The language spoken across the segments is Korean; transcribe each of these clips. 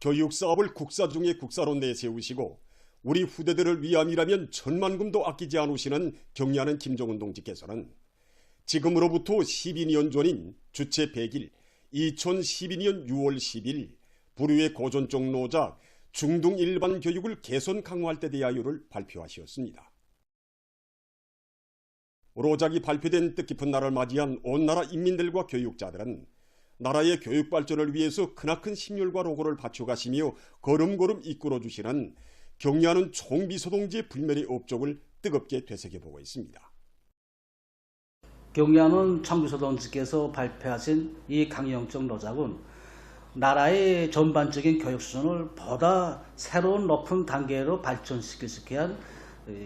교육사업을 국사 중의 국사로 내세우시고 우리 후대들을 위함이라면 천만금도 아끼지 않으시는 경리하는 김정은 동지께서는 지금으로부터 12년 전인 주체 100일 2012년 6월 10일 불후의 고전적 노작 중등 일반 교육을 개선 강화할 때 대하여를 발표하셨습니다. 노작이 발표된 뜻깊은 날을 맞이한 온 나라 인민들과 교육자들은 나라의 교육 발전을 위해서 크나큰 심혈과 노고를 바쳐가시며 걸음걸음 이끌어주시는 경리하는 총비서동지의 불멸의 업적을 뜨겁게 되새겨보고 있습니다. 경리하는 총비서동지께서 발표하신 이 강령적 노작은 나라의 전반적인 교육 수준을 보다 새로운 높은 단계로 발전시킬 수 있게 한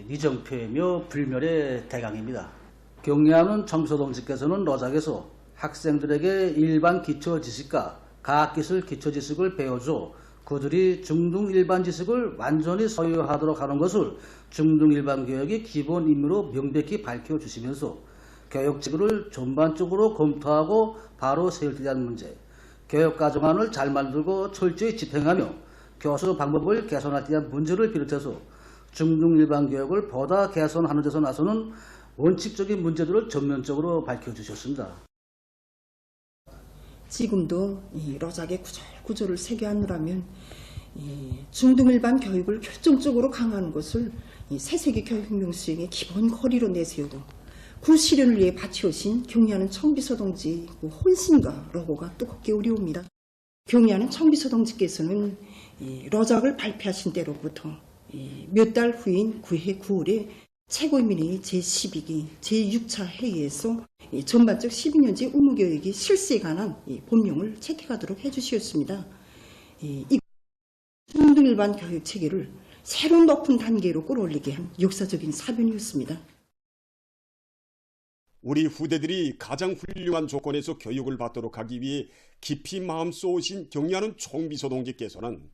이정표이며 불멸의 대강입니다. 경리하는 총비서동지께서는 노작에서 학생들에게 일반 기초지식과 과학기술 기초지식을 배워줘 그들이 중등 일반 지식을 완전히 소유하도록 하는 것을 중등 일반 교육의 기본 임무로 명백히 밝혀주시면서 교육지구를 전반적으로 검토하고 바로 세울 때 대한 문제, 교육과정안을 잘 만들고 철저히 집행하며 교수 방법을 개선할 때 대한 문제를 비롯해서 중등 일반 교육을 보다 개선하는 데서 나서는 원칙적인 문제들을 전면적으로 밝혀주셨습니다. 지금도 이 노작의 구조를 새겨안으라면 중등 일반 교육을 결정적으로 강화하는 것을 새세기 교육혁명 수행의 기본 고리로 내세우고 그 실현을 위해 바치오신 경리하는 총비서동지 혼신과 로고가 뜨겁게 우려옵니다. 경리하는 총비서동지께서는 노작을 발표하신 때로부터 몇 달 후인 9해 9월에 최고인민회의 제12기 제6차 회의에서 전반적 12년제 의무교육이 실시에 관한 법령을 채택하도록 해주시었습니다. 이 중등 일반 교육 체계를 새로운 높은 단계로 끌어올리게 한 역사적인 사변이었습니다. 우리 후대들이 가장 훌륭한 조건에서 교육을 받도록 하기 위해 깊이 마음 쏘으신 경리하는 총비서동지께서는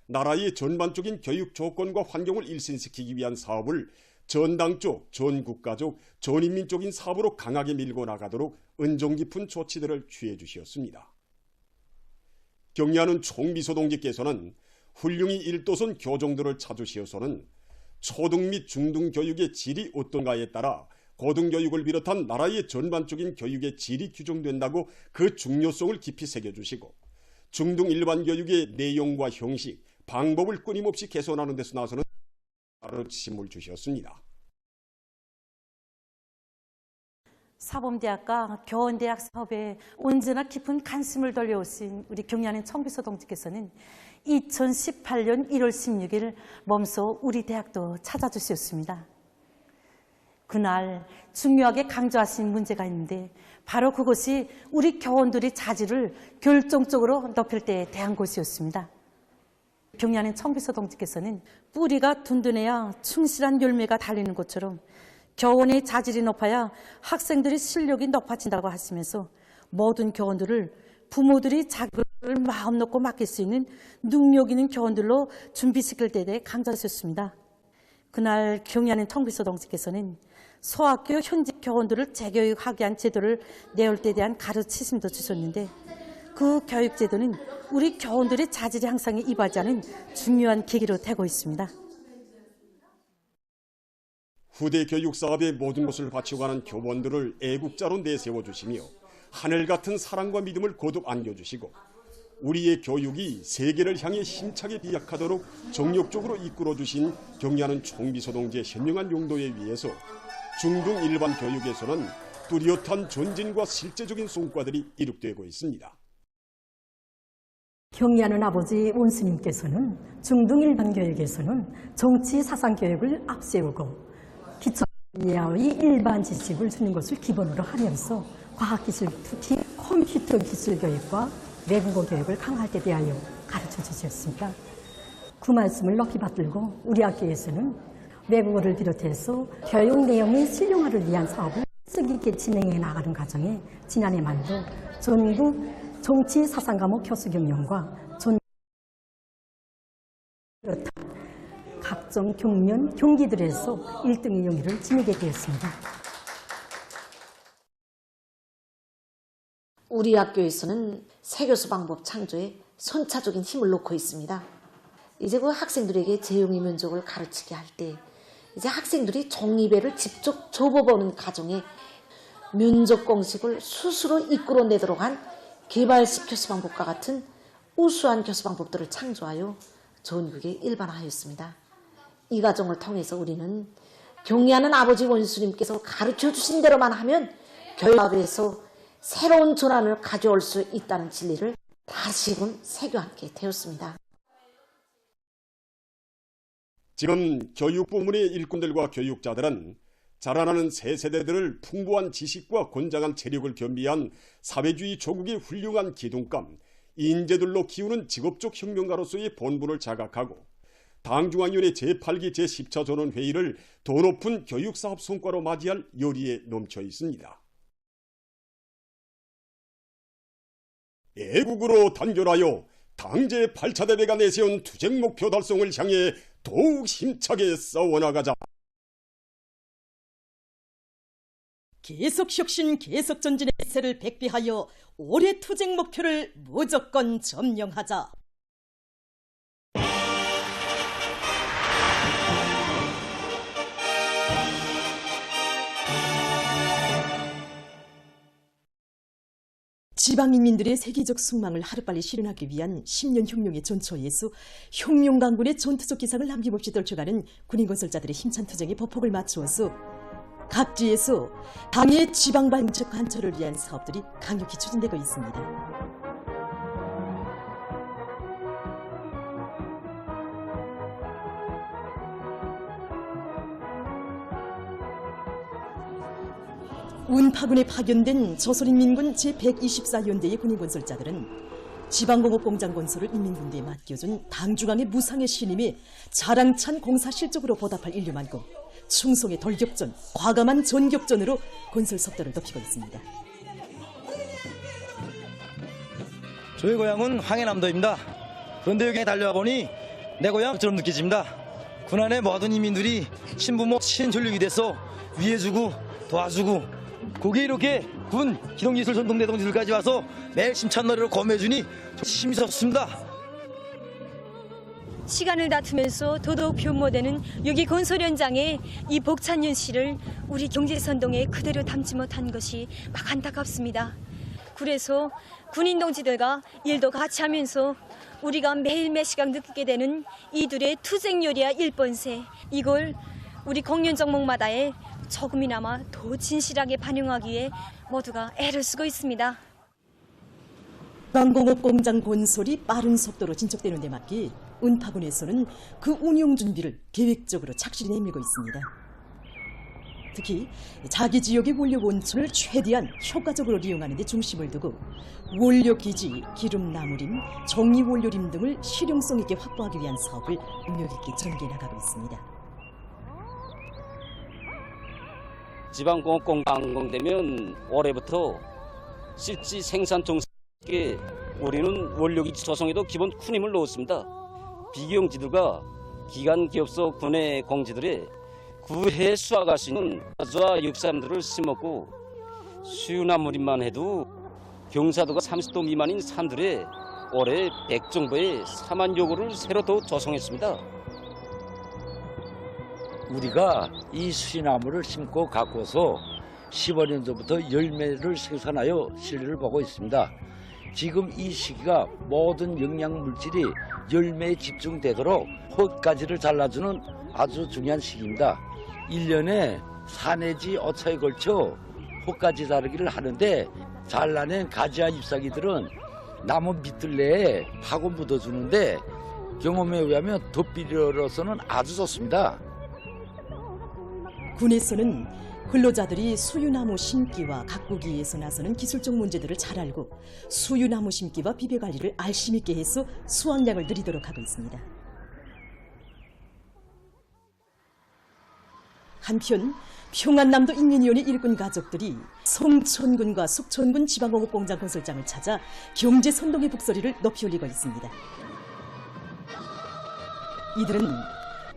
나라의 전반적인 교육 조건과 환경을 일신시키기 위한 사업을 전당적, 전국가적, 전인민적인 사업으로 강하게 밀고 나가도록 은종 깊은 조치들을 취해 주셨습니다. 경리하는 총비서동지께서는 훌륭히 일도선 교정들을 찾으시어서는 초등 및 중등 교육의 질이 어떤가에 따라 고등교육을 비롯한 나라의 전반적인 교육의 질이 규정된다고 그 중요성을 깊이 새겨주시고 중등 일반 교육의 내용과 형식, 방법을 끊임없이 개선하는 데서 나서는 가르침을 주셨습니다. 사범대학과 교원대학 사업에 언제나 깊은 관심을 돌려오신 우리 경리하는 총비서동지께서는 2018년 1월 16일 몸소 우리 대학도 찾아주셨습니다. 그날 중요하게 강조하신 문제가 있는데 바로 그것이 우리 교원들의 자질을 결정적으로 높일 때에 대한 것이었습니다. 경리하는 총비서동지께서는 뿌리가 든든해야 충실한 열매가 달리는 것처럼 교원의 자질이 높아야 학생들의 실력이 높아진다고 하시면서 모든 교원들을 부모들이 자극을 마음 놓고 맡길 수 있는 능력 있는 교원들로 준비시킬 때에 대해 강조하셨습니다. 그날 경리하는 총비서동지께서는 소학교 현직 교원들을 재교육하게 한 제도를 내올 때에 대한 가르치심도 주셨는데 그 교육제도는 우리 교원들의 자질이 향상에 이바지하는 중요한 계기로 되고 있습니다. 후대 교육 사업의 모든 것을 바치고가는 교원들을 애국자로 내세워주시며 하늘 같은 사랑과 믿음을 거듭 안겨주시고 우리의 교육이 세계를 향해 힘차게 비약하도록 정력적으로 이끌어주신 경리하는 총비서동지의 현명한 용도에 의해서 중등 일반 교육에서는 뚜렷한 전진과 실제적인 성과들이 이룩되고 있습니다. 경리하는 아버지 원스님께서는 중등 일반 교육에서는 정치 사상 교육을 앞세우고 기초 이하의 일반 지식을 주는 것을 기본으로 하면서 과학기술, 특히 컴퓨터 기술 교육과 외국어 교육을 강화할 때 대하여 가르쳐 주셨습니다. 그 말씀을 높이 받들고 우리 학교에서는 외국어를 비롯해서 교육 내용의 실용화를 위한 사업을 뜻있게 진행해 나가는 과정에 지난해 말도 전국 정치 사상 과목 교수 경연과 각종 경연 경기들에서 1등의 영예를 지니게 되었습니다. 우리 학교에서는 새교수 방법 창조에 선차적인 힘을 놓고 있습니다. 이제 그 학생들에게 재용의 민족을 가르치게 할 때 이제 학생들이 종이배를 직접 접어보는 과정에 민족 공식을 스스로 이끌어내도록 한 개발식 교수 방법과 같은 우수한 교수 방법들을 창조하여 전국에 일반화하였습니다. 이 과정을 통해서 우리는 경리하는 아버지 원수님께서 가르쳐 주신 대로만 하면 교육에서 새로운 전환을 가져올 수 있다는 진리를 다시금 새겨안게 되었습니다. 지금 교육 부문의 일꾼들과 교육자들은 자라나는 새 세대들을 풍부한 지식과 건장한 체력을 겸비한 사회주의 조국의 훌륭한 기둥감, 인재들로 키우는 직업적 혁명가로서의 본분을 자각하고 당중앙위원회 제8기 제10차 전원회의를 더 높은 교육사업 성과로 맞이할 열의에 넘쳐 있습니다. 애국으로 단결하여 당제 8차 대회가 내세운 투쟁 목표 달성을 향해 더욱 힘차게 싸워나가자. 계속 혁신, 계속 전진의 세를 백비하여 올해 투쟁 목표를 무조건 점령하자. 지방인민들의 세계적 숙망을 하루빨리 실현하기 위한 10년 혁명의 전초에서 혁명강군의 전투적 기상을 남김없이 떨쳐가는 군인건설자들의 힘찬 투쟁에 보폭을 맞추어서 각지에서 당의 지방발전적 관철을 위한 사업들이 강력히 추진되고 있습니다. 운파군에 파견된 조선인민군 제124연대의 군인건설자들은 지방공업공장 건설을 인민군대에 맡겨준 당중앙의 무상의 신임에 자랑찬 공사 실적으로 보답할 인류만큼 충성의 돌격전, 과감한 전격전으로 건설 속도를 높이고 있습니다. 저희 고향은 황해남도입니다. 그런데 여기 달려와 보니 내 고향처럼 느껴집니다. 군안의 모든 인민들이 친부모 친전력이 돼서 위해주고 도와주고 거기에 이렇게 군 기동기술 전동대 동지들까지 와서 매일 심찬 노래로 거매주니 힘이 좋습니다. 시간을 다투면서 더더욱 변모되는 여기 건설 현장에 이 벅찬 현실을 우리 경제선동에 그대로 담지 못한 것이 막 안타깝습니다. 그래서 군인 동지들과 일도 같이 하면서 우리가 매일 매 시간 느끼게 되는 이들의 투쟁 요리와 일본세, 이걸 우리 공연 종목마다에 조금이나마 더 진실하게 반영하기 위해 모두가 애를 쓰고 있습니다. 지방공업공장 건설이 빠른 속도로 진척되는 데 맞게 운파군에서는 그 운용 준비를 계획적으로 착실히 내밀고 있습니다. 특히 자기 지역의 원료 원천을 최대한 효과적으로 이용하는 데 중심을 두고 원료기지, 기름나무림, 정리원료림 등을 실용성 있게 확보하기 위한 사업을 능력 있게 전개해 나가고 있습니다. 지방공업공장 완공되면 올해부터 실지 생산 정책에 우리는 원료기지 조성에도 기본 큰 힘을 넣었습니다. 비경지들과 기간 기업소 군의 공지들의 구해 수확할 수 있는 과수와 육삼들을 심었고 수유나무림만 해도 경사도가 30도 미만인 산들에 올해 100정도의 사만여고를 새로 더 조성했습니다. 우리가 이 수시나무를 심고 가꾸어서 15년 전부터 열매를 생산하여 실리를 보고 있습니다. 지금 이 시기가 모든 영양물질이 열매에 집중되도록 헛가지를 잘라주는 아주 중요한 시기입니다. 1년에 4 내지 5차에 걸쳐 헛가지 자르기를 하는데 잘라낸 가지와 잎사귀들은 나무 밑들레에 파고 묻어주는데 경험에 의하면 덧비료로서는 아주 좋습니다. 군에서는 근로자들이 수유나무 심기와 가꾸기에서 나서는 기술적 문제들을 잘 알고 수유나무 심기와 비벼관리를 알심 있게 해서 수확량을 늘리도록 하고 있습니다. 한편 평안남도 인민위원회 일꾼 가족들이 성천군과 숙천군 지방공업공장 건설장을 찾아 경제선동의 북소리를 높이 올리고 있습니다. 이들은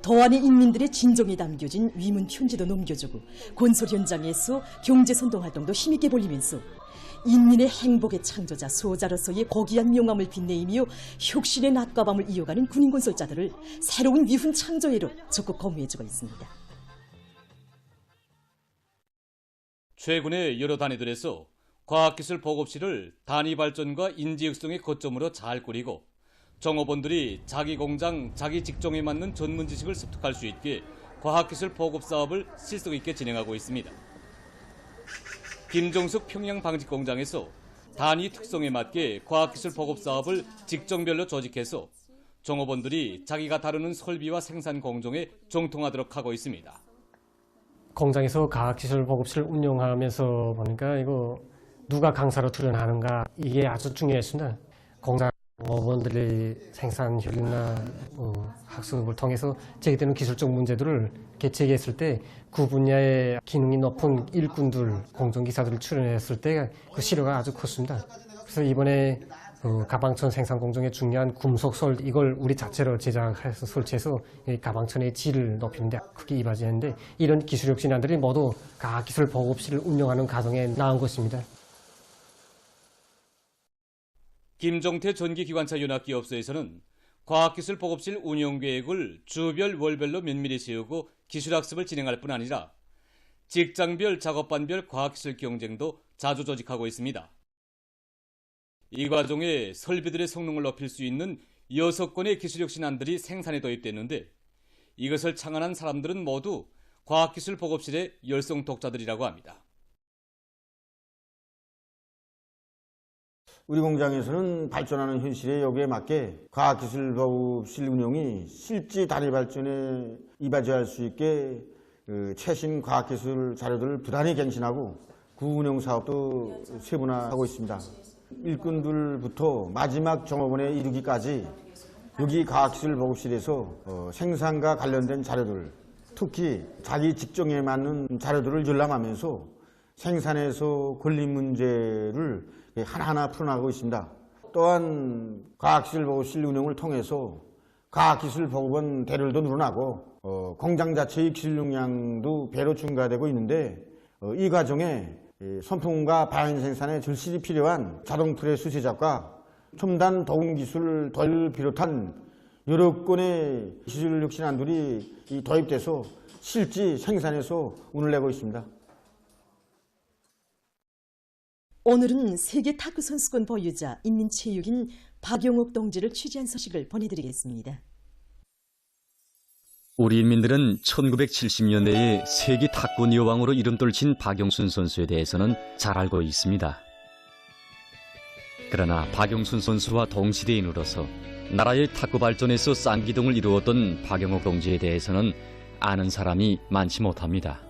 더안의 인민들의 진정이 담겨진 위문 편지도 넘겨주고 건설 현장에서 경제선동 활동도 힘있게 벌이면서 인민의 행복의 창조자 소자로서의 고귀한 명함을 빛내이며 혁신의 낮과 밤을 이어가는 군인 건설자들을 새로운 위훈 창조회로 적극 거무해주고 있습니다. 최근에 여러 단위들에서 과학기술 보급실을 단위 발전과 인재 육성의 거점으로 잘 꾸리고 종업원들이 자기 공장, 자기 직종에 맞는 전문 지식을 습득할 수 있게 과학기술 보급 사업을 실속 있게 진행하고 있습니다. 김종숙 평양방직공장에서 단위 특성에 맞게 과학기술 보급 사업을 직종별로 조직해서 종업원들이 자기가 다루는 설비와 생산 공정에 정통하도록 하고 있습니다. 공장에서 과학기술 보급실 운영하면서 보니까 이거 누가 강사로 출연하는가 이게 아주 중요했습니다. 공장 종업원들의 생산 효율이나 학습을 통해서 제기되는 기술적 문제들을 개최했을 때 그 분야의 기능이 높은 일꾼들, 공정기사들을 출연했을 때 그 실효가 아주 컸습니다. 그래서 이번에 가방천 생산 공정의 중요한 금속솔 이걸 우리 자체로 제작해서 설치해서 가방천의 질을 높이는데 크게 이바지했는데 이런 기술 혁신안들이 모두 과학기술 보급실을 운영하는 과정에 나온 것입니다. 김종태 전기기관차연합기업소에서는 과학기술 보급실 운영계획을 주별, 월별로 면밀히 세우고 기술학습을 진행할 뿐 아니라 직장별, 작업반별 과학기술 경쟁도 자주 조직하고 있습니다. 이 과정에 설비들의 성능을 높일 수 있는 6건의 기술혁신안들이 생산에 도입됐는데 이것을 창안한 사람들은 모두 과학기술 보급실의 열성 독자들이라고 합니다. 우리 공장에서는 발전하는 현실에 여기에 맞게 과학기술 보급실 운영이 실제 단위 발전에 이바지할 수 있게 최신 과학기술 자료들을 부단히 갱신하고 그 운영 사업도 세분화하고 있습니다. 일꾼들부터 마지막 종업원에 이르기까지 여기 과학기술 보급실에서 생산과 관련된 자료들, 특히 자기 직종에 맞는 자료들을 열람하면서 생산에서 걸린 문제를 하나하나 풀어나가고 있습니다. 또한 과학기술 보급실 운영을 통해서 과학기술 보급원 대률도 늘어나고 공장 자체의 기술 용량도 배로 증가되고 있는데 이 과정에 선풍과 바이오 생산에 절실히 필요한 자동 프레스 제작과 첨단 도금 기술을 비롯한 여러 건의 기술 혁신안들이 도입돼서 실제 생산에서 운을 내고 있습니다. 오늘은 세계 탁구 선수권 보유자 인민체육인 박용옥 동지를 취재한 소식을 보내드리겠습니다. 우리 인민들은 1970년대에 세계 탁구원 여왕으로 이름 떨친 박용순 선수에 대해서는 잘 알고 있습니다. 그러나 박용순 선수와 동시대인으로서 나라의 탁구 발전에서 쌍기동을 이루었던 박용옥 동지에 대해서는 아는 사람이 많지 못합니다.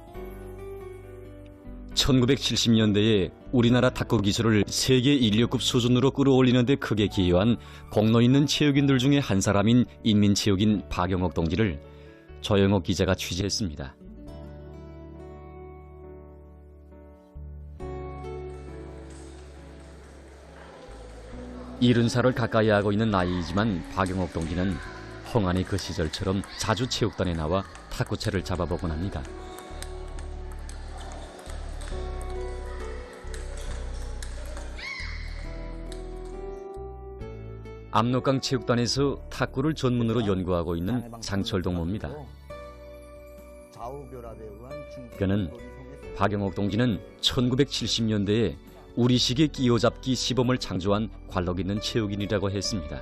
1970년대에 우리나라 탁구 기술을 세계 인류급 수준으로 끌어올리는 데 크게 기여한 공로 있는 체육인들 중에 한 사람인 인민체육인 박용옥 동지를 조영옥 기자가 취재했습니다. 70살을 가까이 하고 있는 나이이지만 박용옥 동지는 홍안의 그 시절처럼 자주 체육단에 나와 탁구채를 잡아보곤 합니다. 압록강 체육단에서 탁구를 전문으로 연구하고 있는 장철동 모입니다. 그는 박용옥 동지는 1970년대에 우리식의 끼어잡기 시범을 창조한 관록 있는 체육인이라고 했습니다.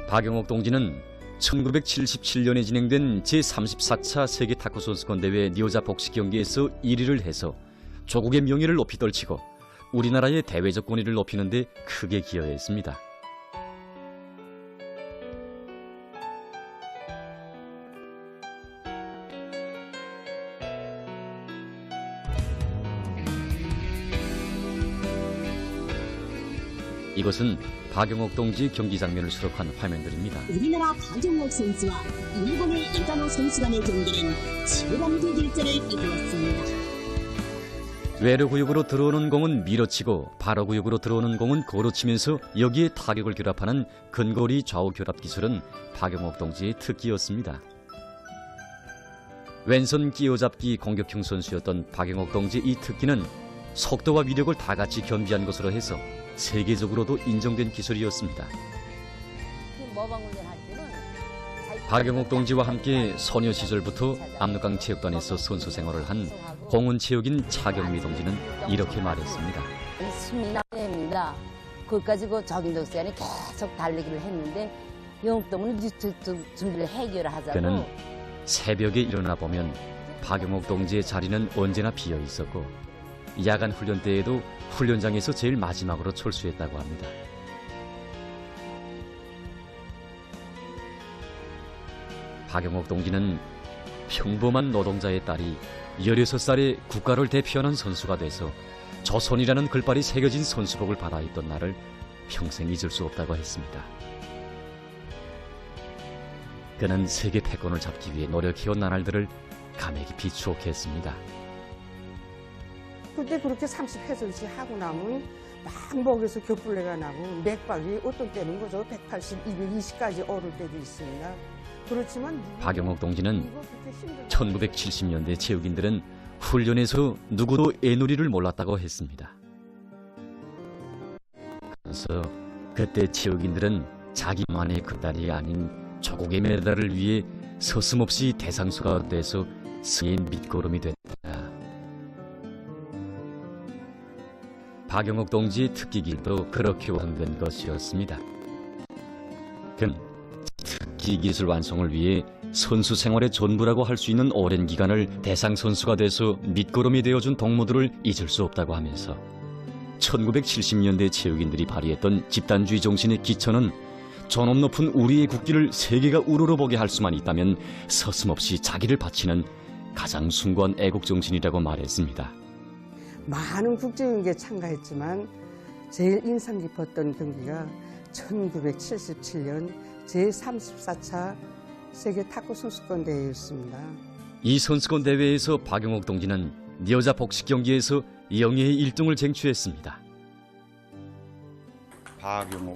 박용옥 동지는 1977년에 진행된 제34차 세계 탁구 선수권 대회 여자 복식 경기에서 1위를 해서 조국의 명예를 높이 떨치고 우리나라의 대외적 권위를 높이는 데 크게 기여했습니다. 이것은 박용옥 동지 경기 장면을 수록한 화면들입니다. 우리나라 박용옥 선수와 일본의 이가노 선수 간의 경기는 치열한 대결전을 이루었습니다. 외로 구역으로 들어오는 공은 밀어치고 바로 구역으로 들어오는 공은 고루치면서 여기에 타격을 결합하는 근거리 좌우 결합 기술은 박용옥 동지의 특기였습니다. 왼손 끼어잡기 공격형 선수였던 박용옥 동지의 이 특기는 속도와 위력을 다 같이 겸비한 것으로 해서 세계적으로도 인정된 기술이었습니다. 박용옥 동지와 함께 소녀 시절부터 압록강 체육관에서 선수 생활을 한 공은 체육인 차경미 동지는 이렇게 말했습니다. 숨이 나옵니다. 그것까지 그 적응도 시간에 계속 달리기를 했는데 영웅동은 준비를 해결하자고. 그는 새벽에 일어나 보면 박용옥 동지의 자리는 언제나 비어 있었고 야간 훈련 때에도 훈련장에서 제일 마지막으로 철수했다고 합니다. 박용옥 동지는 평범한 노동자의 딸이 16살에 국가를 대표하는 선수가 돼서 조선이라는 글발이 새겨진 선수복을 받아 입던 날을 평생 잊을 수 없다고 했습니다. 그는 세계 패권을 잡기 위해 노력해온 나날들을 감회 깊이 추억했습니다. 그때 그렇게 30회설씩 하고 나면 막 목에서 겹불레가 나고 맥박이 어떤 때는 거죠. 180, 220까지 오를 때도 있습니다. 그렇지만 박용옥 동지는 1970년대 체육인들은 훈련에서 누구도 애누리를 몰랐다고 했습니다. 그래서 그때 체육인들은 자기만의 금단이 아닌 조국의 메달을 위해 서슴없이 대상수가 돼서 승의 밑거름이 됐다. 박용옥 동지의 특기길도 그렇게 완성된 것이었습니다. 그는 특기 기술 완성을 위해 선수 생활의 전부라고 할 수 있는 오랜 기간을 대상 선수가 돼서 밑거름이 되어준 동무들을 잊을 수 없다고 하면서 1970년대 체육인들이 발휘했던 집단주의 정신의 기초는 존엄 높은 우리의 국기를 세계가 우러러보게 할 수만 있다면 서슴없이 자기를 바치는 가장 숭고한 애국정신이라고 말했습니다. 많은 국제경기에 참가했지만 제일 인상 깊었던 경기가 1977년 제34차 세계 탁구 선수권 대회였습니다. 이 선수권 대회에서 박용옥 동지는 여자 복식 경기에서 영예의 1등을 쟁취했습니다.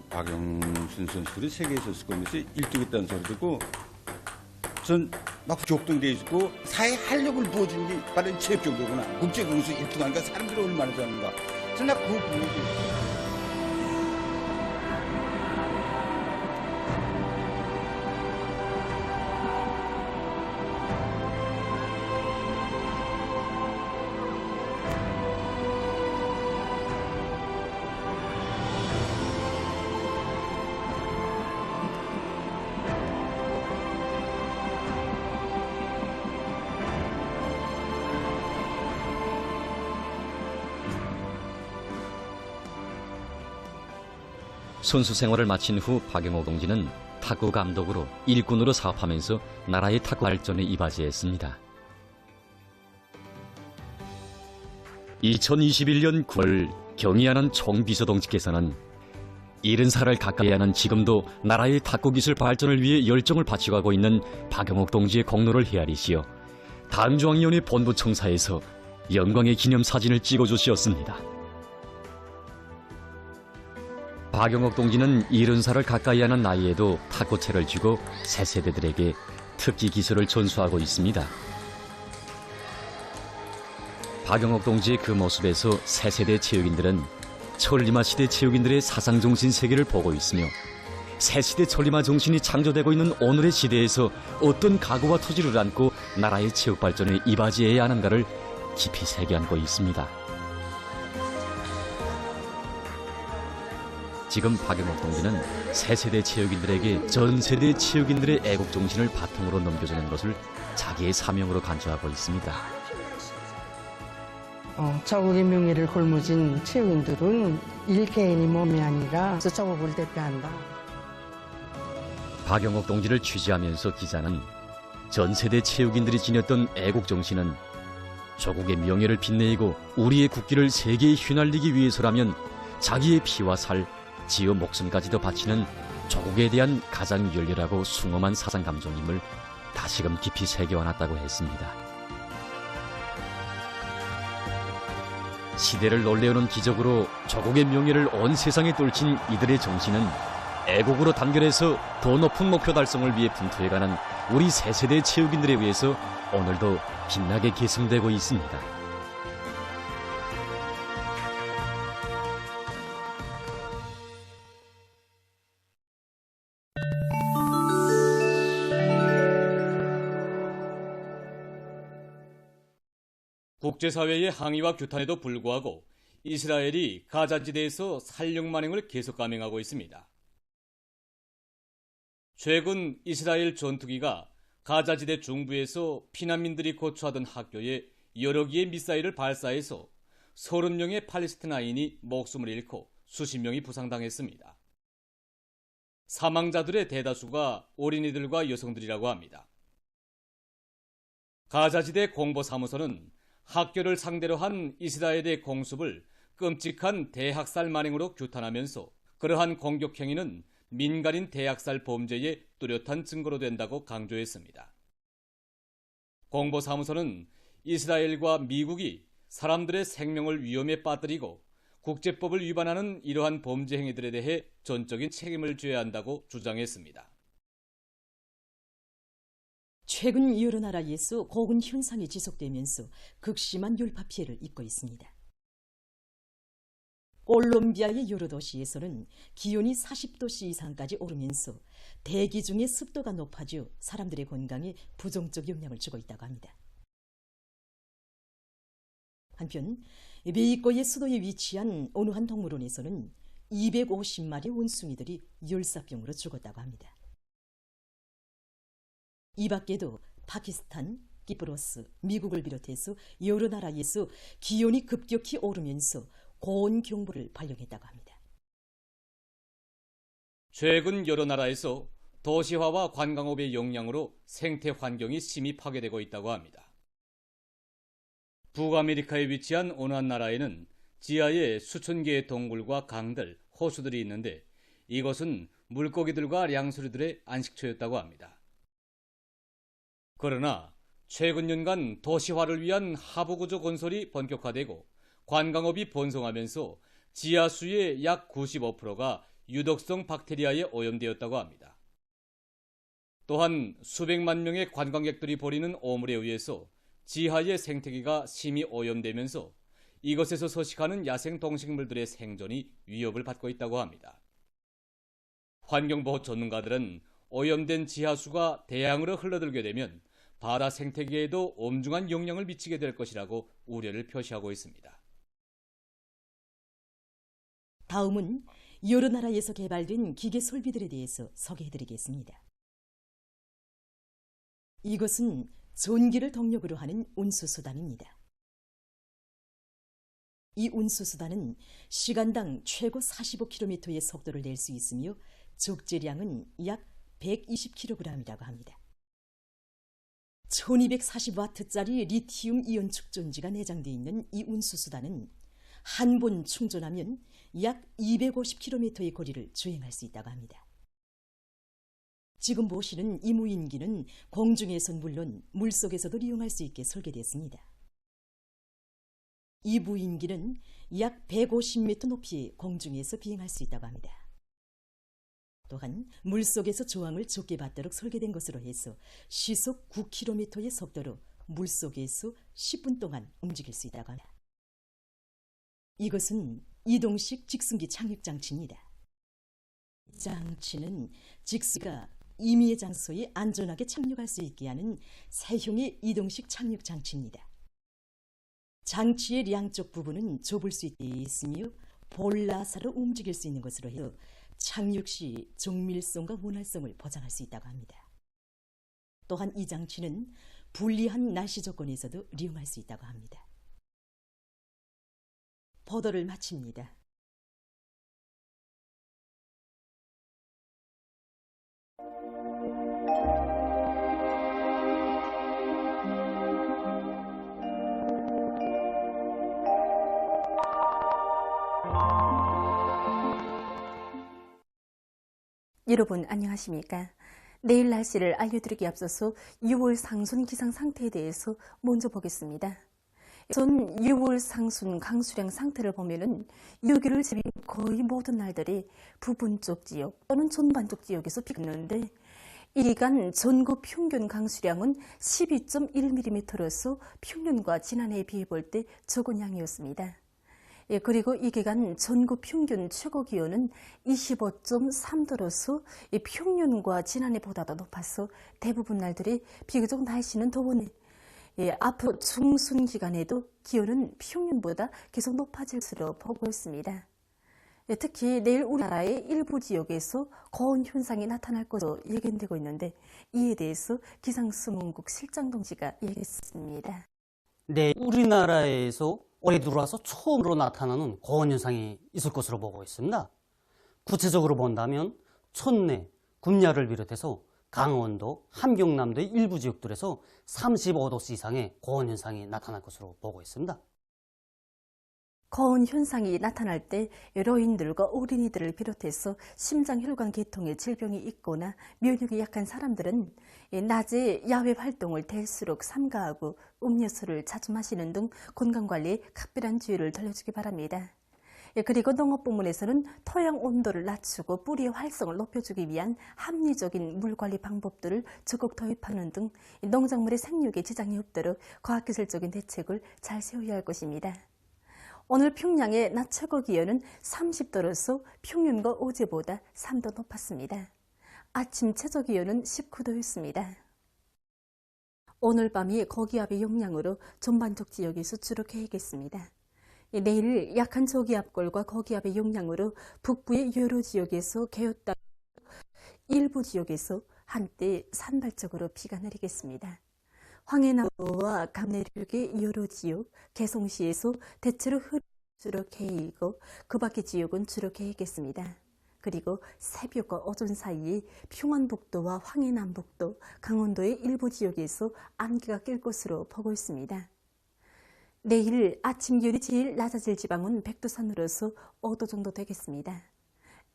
박영순 선수들이 세계 선수권에서 1등했다는 소리 듣고 전 막 격동돼 있고 사회에 활력을 부어주는 게 바로 체육경기구나. 국제공수 1등하니까 사람들이 얼마나 좋아하는가. 저는 나 그거 보고 선수 생활을 마친 후 박용옥 동지는 탁구 감독으로 일꾼으로 사업하면서 나라의 탁구 발전에 이바지했습니다. 2021년 9월 경의하는 총비서동지께서는 70살을 가까이 하는 지금도 나라의 탁구 기술 발전을 위해 열정을 바치고 있는 박용옥 동지의 공로를 헤아리시어 당중앙위원회 본부 청사에서 영광의 기념사진을 찍어주셨습니다. 박용옥 동지는 70살을 가까이 하는 나이에도 탁구채를 쥐고 새 세대들에게 특기 기술을 전수하고 있습니다. 박용옥 동지의 그 모습에서 새 세대 체육인들은 천리마 시대 체육인들의 사상정신 세계를 보고 있으며 새 시대 천리마 정신이 창조되고 있는 오늘의 시대에서 어떤 각오와 토지를 안고 나라의 체육 발전에 이바지해야 하는가를 깊이 새겨안고 있습니다. 지금 박용옥 동지는 새 세대 체육인들에게 전 세대 체육인들의 애국 정신을 바통으로 넘겨주는 것을 자기의 사명으로 간주하고 있습니다. 자국의 명예를 짊어진 체육인들은 일개인이 몸이 아니라 자국을 대표한다. 박용옥 동지를 취재하면서 기자는 전 세대 체육인들이 지녔던 애국 정신은 조국의 명예를 빛내고 우리의 국기를 세계에 휘날리기 위해서라면 자기의 피와 살, 지어 목숨까지도 바치는 조국에 대한 가장 열렬하고 숭엄한 사상 감정임을 다시금 깊이 새겨안았다고 했습니다. 시대를 놀래우는 기적으로 조국의 명예를 온 세상에 떨친 이들의 정신은 애국으로 단결해서 더 높은 목표 달성을 위해 분투해가는 우리 새 세대 체육인들에 의해서 오늘도 빛나게 계승되고 있습니다. 국제사회의 항의와 규탄에도 불구하고 이스라엘이 가자지대에서 살육 만행을 계속 감행하고 있습니다. 최근 이스라엘 전투기가 가자지대 중부에서 피난민들이 거주하던 학교에 여러 개의 미사일을 발사해서 30명의 팔레스티나인이 목숨을 잃고 수십 명이 부상당했습니다. 사망자들의 대다수가 어린이들과 여성들이라고 합니다. 가자지대 공보사무소는 학교를 상대로 한 이스라엘의 공습을 끔찍한 대학살 만행으로 규탄하면서 그러한 공격 행위는 민간인 대학살 범죄의 뚜렷한 증거로 된다고 강조했습니다. 공보사무소는 이스라엘과 미국이 사람들의 생명을 위험에 빠뜨리고 국제법을 위반하는 이러한 범죄 행위들에 대해 전적인 책임을 져야 한다고 주장했습니다. 최근 여러 나라에서 고군 현상이 지속되면서 극심한 율파 피해를 입고 있습니다. 콜롬비아의 여러 도시에서는 기온이 40도씨 이상까지 오르면서 대기 중의 습도가 높아져 사람들의 건강에 부정적 영향을 주고 있다고 합니다. 한편 멕시코의 수도에 위치한 어느 한 동물원에서는 250마리 원숭이들이 열사병으로 죽었다고 합니다. 이 밖에도 파키스탄, 키프로스, 미국을 비롯해서 여러 나라에서 기온이 급격히 오르면서 고온 경보를 발령했다고 합니다. 최근 여러 나라에서 도시화와 관광업의 영향으로 생태 환경이 심히 파괴되고 있다고 합니다. 북아메리카에 위치한 어느 한 나라에는 지하에 수천 개의 동굴과 강들, 호수들이 있는데 이것은 물고기들과 량수류들의 안식처였다고 합니다. 그러나 최근 년간 도시화를 위한 하부구조 건설이 본격화되고 관광업이 번성하면서 지하수의 약 95%가 유독성 박테리아에 오염되었다고 합니다. 또한 수백만 명의 관광객들이 버리는 오물에 의해서 지하의 생태계가 심히 오염되면서 이것에서 서식하는 야생 동식물들의 생존이 위협을 받고 있다고 합니다. 환경보호 전문가들은 오염된 지하수가 대양으로 흘러들게 되면 바다 생태계에도 엄중한 영향을 미치게 될 것이라고 우려를 표시하고 있습니다. 다음은 여러 나라에서 개발된 기계 설비들에 대해서 소개해드리겠습니다. 이것은 전기를 동력으로 하는 운수수단입니다. 이 운수수단은 시간당 최고 45km의 속도를 낼 수 있으며 적재량은 약 120kg이라고 합니다. 1240W짜리 리튬 이온 축전지가 내장되어 있는 이 운수수단은 한 번 충전하면 약 250km의 거리를 주행할 수 있다고 합니다. 지금 보시는 이 무인기는 공중에선 물론 물속에서도 이용할 수 있게 설계됐습니다. 이 무인기는 약 150m 높이의 공중에서 비행할 수 있다고 합니다. 또한 물속에서 조항을 적게 받도록 설계된 것으로 해서 시속 9km의 속도로 물속에서 10분 동안 움직일 수 있다고 합니다. 이것은 이동식 직승기 착륙 장치입니다. 이 장치는 직수가 임의의 장소에 안전하게 착륙할 수 있게 하는 세형의 이동식 착륙 장치입니다. 장치의 양쪽 부분은 좁을 수 있으며 볼라사로 움직일 수 있는 것으로 해서 착륙 시 정밀성과 원활성을 보장할 수 있다고 합니다. 또한 이 장치는 불리한 날씨 조건에서도 이용할 수 있다고 합니다. 보도를 마칩니다. 여러분 안녕하십니까? 내일 날씨를 알려드리기 앞서서 6월 상순 기상 상태에 대해서 먼저 보겠습니다. 전 6월 상순 강수량 상태를 보면은 6일을 제외 거의 모든 날들이 부분 쪽 지역 또는 전반 쪽 지역에서 비가 오는데 이 기간 전국 평균 강수량은 12.1mm로서 평년과 지난해에 비해 볼 때 적은 양이었습니다. 그리고 이 기간 전국 평균 최고 기온은 25.3도로서 평년과 지난해보다도 높아서 대부분 날들이 비교적 날씨는 더우네. 앞으로 중순 기간에도 기온은 평년보다 계속 높아질 것으로 보고 있습니다. 특히 내일 우리나라의 일부 지역에서 고온 현상이 나타날 것으로 예견되고 있는데 이에 대해서 기상수문국 실장 동지가 얘기했습니다. 네, 우리나라에서 올해 들어와서 처음으로 나타나는 고온 현상이 있을 것으로 보고 있습니다. 구체적으로 본다면 촌내, 군야를 비롯해서 강원도, 함경남도의 일부 지역들에서 35도씨 이상의 고온 현상이 나타날 것으로 보고 있습니다. 고온 현상이 나타날 때 여러인들과 어린이들을 비롯해서 심장혈관 계통의 질병이 있거나 면역이 약한 사람들은 낮에 야외 활동을 될수록 삼가하고 음료수를 자주 마시는 등 건강관리에 각별한 주의를 돌려주기 바랍니다. 그리고 농업부문에서는 토양 온도를 낮추고 뿌리의 활성을 높여주기 위한 합리적인 물관리 방법들을 적극 도입하는 등 농작물의 생육에 지장이 없도록 과학기술적인 대책을 잘 세워야 할 것입니다. 오늘 평양의 낮 최고 기온은 30도로서 평년과 어제보다 3도 높았습니다. 아침 최저 기온은 19도였습니다. 오늘 밤이 고기압의 영향으로 전반적 지역에서 주로 개겠습니다. 내일 약한 저기압골과 고기압의 영향으로 북부의 여러 지역에서 개었다 일부 지역에서 한때 산발적으로 비가 내리겠습니다. 황해남도와 감내륙의 여러 지역, 개성시에서 대체로 주로 개이고 그 밖의 지역은 주로 개이겠습니다. 그리고 새벽과 오전 사이에 평안북도와 황해남북도, 강원도의 일부 지역에서 안개가 낄 것으로 보고 있습니다. 내일 아침 기온이 제일 낮아질 지방은 백두산으로서 5도 정도 되겠습니다.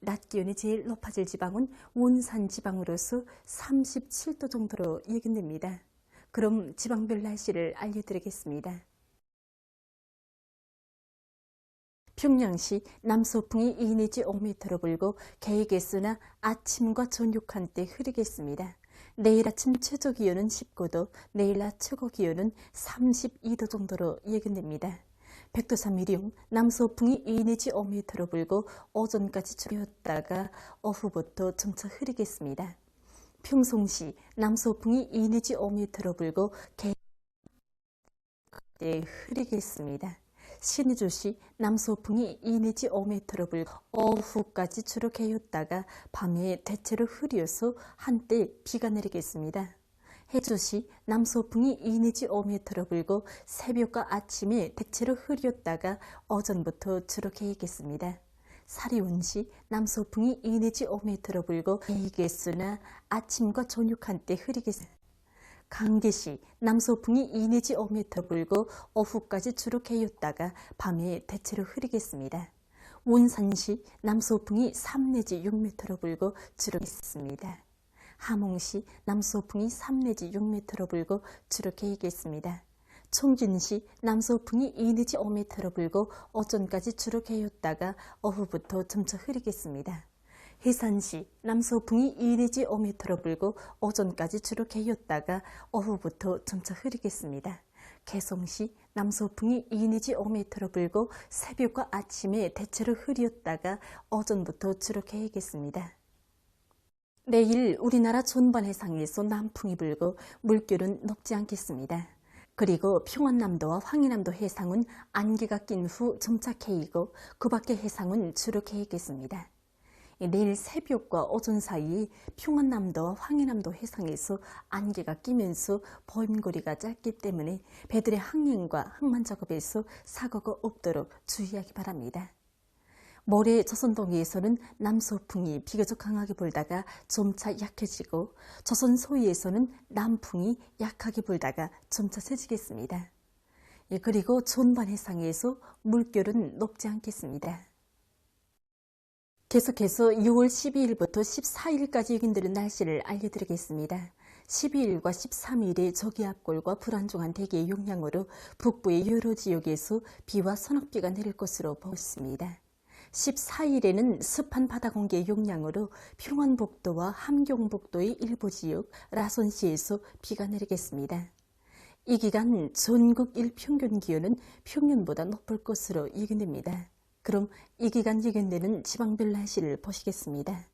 낮 기온이 제일 높아질 지방은 원산 지방으로서 37도 정도로 예견됩니다. 그럼 지방별 날씨를 알려드리겠습니다. 평양시 남서풍이 2 내지 5m로 불고 개개수나 아침과 저녁 한때 흐리겠습니다. 내일 아침 최저 기온은 19도, 내일 낮 최고 기온은 32도 정도로 예견됩니다. 백두산 미령 남서풍이 2 내지 5m로 불고 오전까지 줄였다가 오후부터 점차 흐리겠습니다. 평송시 남서풍이 2 내지 5m로 불고 흐리겠습니다. 신의주시 남서풍이 2 내지 5m로 불고 오후까지 주로 개였다가 밤에 대체로 흐려서 한때 비가 내리겠습니다. 해주시 남서풍이 2 내지 5m로 불고 새벽과 아침에 대체로 흐렸다가 오전부터 주로 개겠습니다. 사리온시 남서풍이 2 내지 5m로 불고 개겠으나 아침과 저녁 한때 흐리겠습니다. 강계시 남서풍이 2 내지 5m 불고 오후까지 주로 개였다가 밤에 대체로 흐리겠습니다. 원산시 남서풍이 3 내지 6m로 불고 주로 개겠습니다. 함흥시 남서풍이 3 내지 6m로 불고 주로 개겠습니다. 청진시 남서풍이 2 내지 5m로 불고 오전까지 주로 개였다가 오후부터 점차 흐리겠습니다. 해산시 남서풍이 2 내지 5m로 불고 오전까지 주로 개였다가 오후부터 점차 흐리겠습니다. 개성시 남서풍이 2 내지 5m로 불고 새벽과 아침에 대체로 흐렸다가 오전부터 주로 개겠습니다. 내일 우리나라 전반 해상에서 남풍이 불고 물결은 높지 않겠습니다. 그리고 평안남도와 황해남도 해상은 안개가 낀 후 점차 개이고 그 밖의 해상은 주로 개겠습니다. 내일 새벽과 오전 사이 평안남도와 황해남도 해상에서 안개가 끼면서 보임거리가 짧기 때문에 배들의 항행과 항만 작업에서 사고가 없도록 주의하기 바랍니다. 모레 조선동해에서는 남서풍이 비교적 강하게 불다가 점차 약해지고 조선 소위에서는 남풍이 약하게 불다가 점차 세지겠습니다. 그리고 전반 해상에서 물결은 높지 않겠습니다. 계속해서 6월 12일부터 14일까지 예견되는 날씨를 알려드리겠습니다. 12일과 13일에 저기압골과 불안정한 대기의 영향으로 북부의 여러 지역에서 비와 서낙비가 내릴 것으로 보입니다. 14일에는 습한 바다 공기의 영향으로 평안북도와 함경북도의 일부 지역, 라선시에서 비가 내리겠습니다. 이 기간 전국 일평균 기온은 평년보다 높을 것으로 예견됩니다. 그럼 이 기간 예견되는 지방별 날씨를 보시겠습니다.